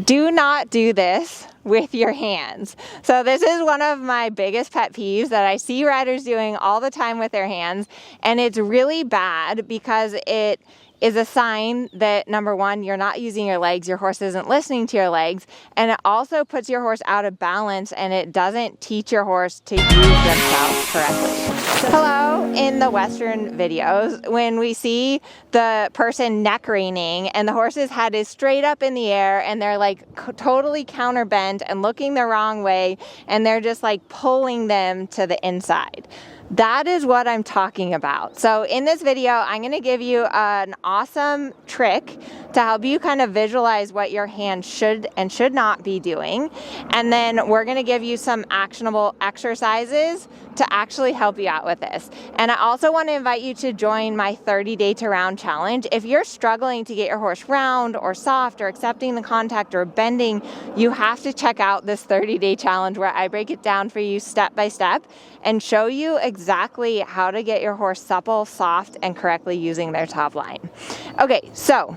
Do not do this with your hands. So this is one of my biggest pet peeves that I see riders doing all the time with their hands, and it's really bad because it is a sign that, number one, you're not using your legs, your horse isn't listening to your legs, and it also puts your horse out of balance, and it doesn't teach your horse to use themselves correctly. Hello, in the Western videos, when we see the person neck reining and the horse's head is straight up in the air and they're like totally counterbent and looking the wrong way, and they're just like pulling them to the inside. That is what I'm talking about. So in this video, I'm going to give you an awesome trick to help you kind of visualize what your hand should and should not be doing. And then we're going to give you some actionable exercises to actually help you out with this. And I also want to invite you to join my 30-day to round challenge. If you're struggling to get your horse round or soft or accepting the contact or bending, you have to check out this 30-day challenge where I break it down for you step by step and show you exactly how to get your horse supple, soft, and correctly using their top line. Okay, so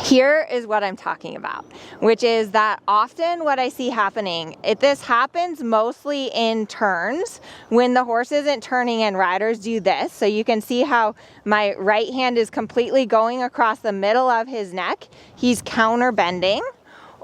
here is what I'm talking about, which is that often what I see happening, this happens mostly in turns when the horse isn't turning and riders do this. So you can see how my right hand is completely going across the middle of his neck. He's counter bending.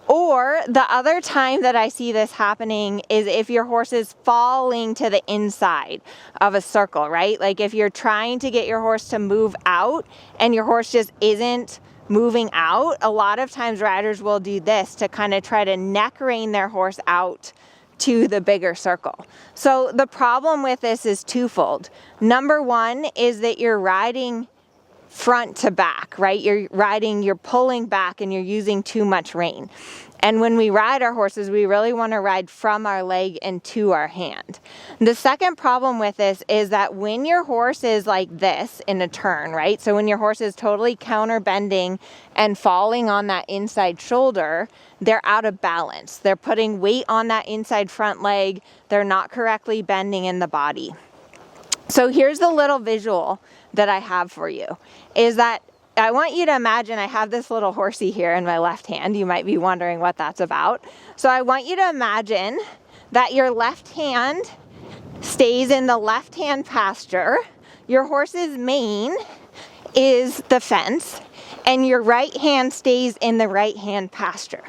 Or the other time that I see this happening is if your horse is falling to the inside of a circle, right? Like if you're trying to get your horse to move out and your horse just isn't moving out, a lot of times riders will do this to kind of try to neck rein their horse out to the bigger circle. So the problem with this is twofold. Number one is that you're riding front to back, right? You're pulling back and you're using too much rein. And when we ride our horses, we really want to ride from our leg and to our hand. The second problem with this is that when your horse is like this in a turn, right? So when your horse is totally counter bending and falling on that inside shoulder, they're out of balance. They're putting weight on that inside front leg. They're not correctly bending in the body. So here's the little visual that I have for you, is that I want you to imagine I have this little horsey here in my left hand. You might be wondering what that's about. So I want you to imagine that your left hand stays in the left hand pasture, your horse's mane is the fence, and your right hand stays in the right hand pasture.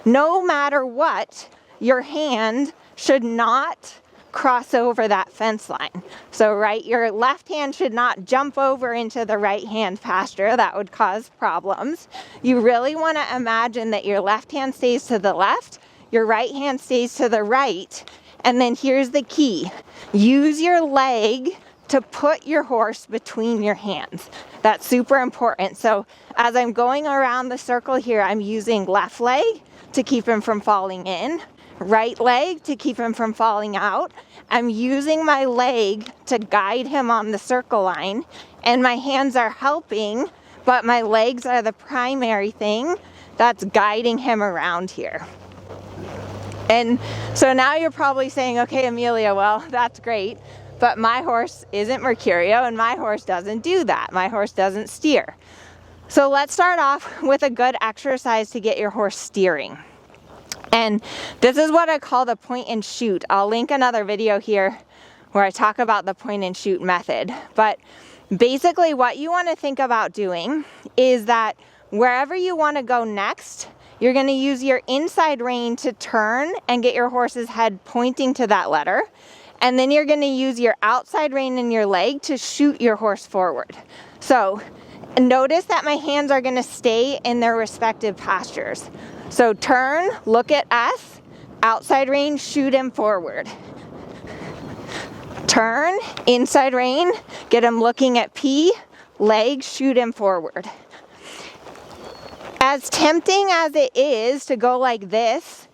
No matter what, your hand should not cross over that fence line. So your left hand should not jump over into the right hand pasture. That would cause problems. You really want to imagine that your left hand stays to the left, your right hand stays to the right, and then here's the key. Use your leg to put your horse between your hands. That's super important. So as I'm going around the circle here, I'm using left leg to keep him from falling in, right leg to keep him from falling out. I'm using my leg to guide him on the circle line, and my hands are helping, but my legs are the primary thing that's guiding him around here. And so now you're probably saying, okay, Amelia, well, that's great, but my horse isn't Mercurio and my horse doesn't do that. My horse doesn't steer. So let's start off with a good exercise to get your horse steering. And this is what I call the point and shoot. I'll link another video here where I talk about the point and shoot method. But basically what you want to think about doing is that wherever you want to go next, you're going to use your inside rein to turn and get your horse's head pointing to that letter. And then you're going to use your outside rein in your leg to shoot your horse forward. So notice that my hands are going to stay in their respective pastures. So turn, look at S, outside rein, shoot him forward. Turn, inside rein, get him looking at P, leg, shoot him forward. As tempting as it is to go like this,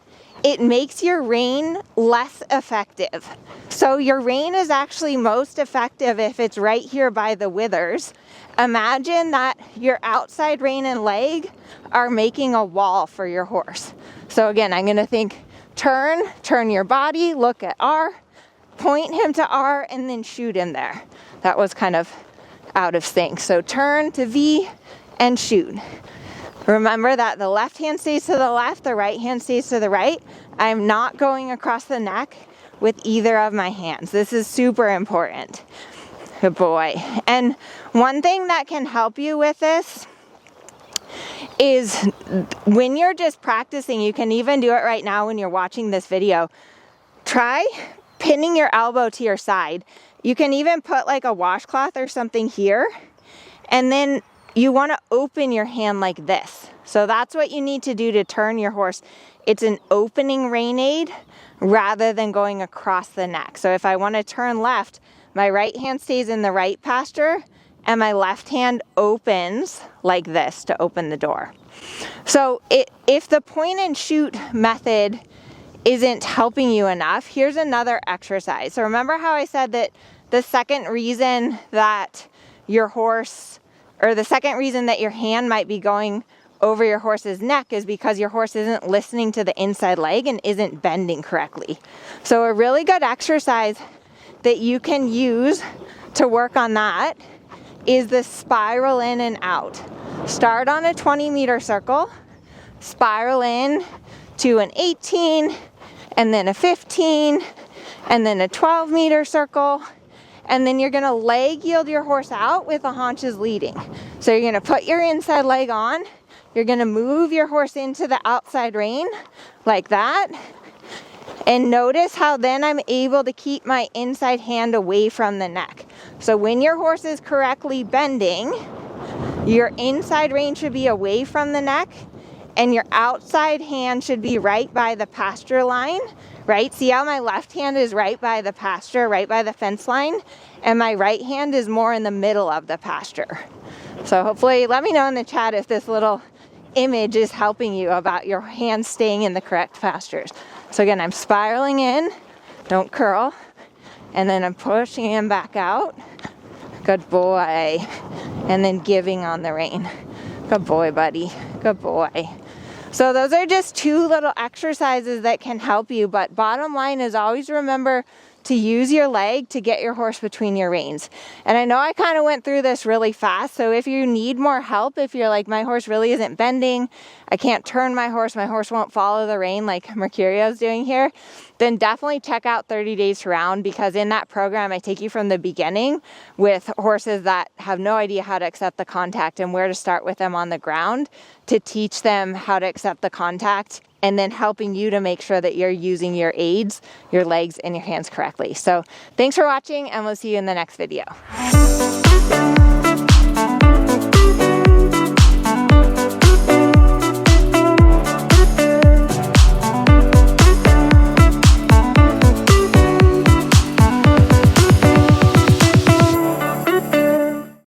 it makes your rein less effective. So your rein is actually most effective if it's right here by the withers. Imagine that your outside rein and leg are making a wall for your horse. So again, I'm going to think turn your body, look at R, point him to R, and then shoot him there. That was kind of out of sync. So turn to V and shoot. Remember that the left hand stays to the left, the right hand stays to the right. I'm not going across the neck with either of my hands. This is super important. Good boy. And one thing that can help you with this is when you're just practicing, you can even do it right now when you're watching this video. Try pinning your elbow to your side. You can even put like a washcloth or something here, and then you want to open your hand like this. So that's what you need to do to turn your horse. It's an opening rein aid rather than going across the neck. So if I want to turn left, my right hand stays in the right pasture and my left hand opens like this to open the door. So if the point and shoot method isn't helping you enough, here's another exercise. So remember how I said that the second reason that your horse, or the second reason that your hand might be going over your horse's neck is because your horse isn't listening to the inside leg and isn't bending correctly. So a really good exercise that you can use to work on that is the spiral in and out. Start on a 20-meter circle, spiral in to an 18, and then a 15, and then a 12-meter circle. And then you're going to leg yield your horse out with the haunches leading. So you're going to put your inside leg on. You're going to move your horse into the outside rein like that. And notice how then I'm able to keep my inside hand away from the neck. So when your horse is correctly bending, your inside rein should be away from the neck and your outside hand should be right by the pasture line. Right? See how my left hand is right by the pasture, right by the fence line, and my right hand is more in the middle of the pasture. So hopefully, let me know in the chat if this little image is helping you about your hands staying in the correct pastures. So again, I'm spiraling in, don't curl, and then I'm pushing him back out. Good boy. And then giving on the rein. Good boy, buddy. Good boy. So those are just two little exercises that can help you, but bottom line is always remember to use your leg to get your horse between your reins. And I know I kind of went through this really fast, so if you need more help, if you're like, my horse really isn't bending, I can't turn my horse won't follow the rein like Mercurio's doing here, then definitely check out 30 Days to Round, because in that program I take you from the beginning with horses that have no idea how to accept the contact and where to start with them on the ground to teach them how to accept the contact, and then helping you to make sure that you're using your aids, your legs, and your hands correctly. So thanks for watching, and we'll see you in the next video.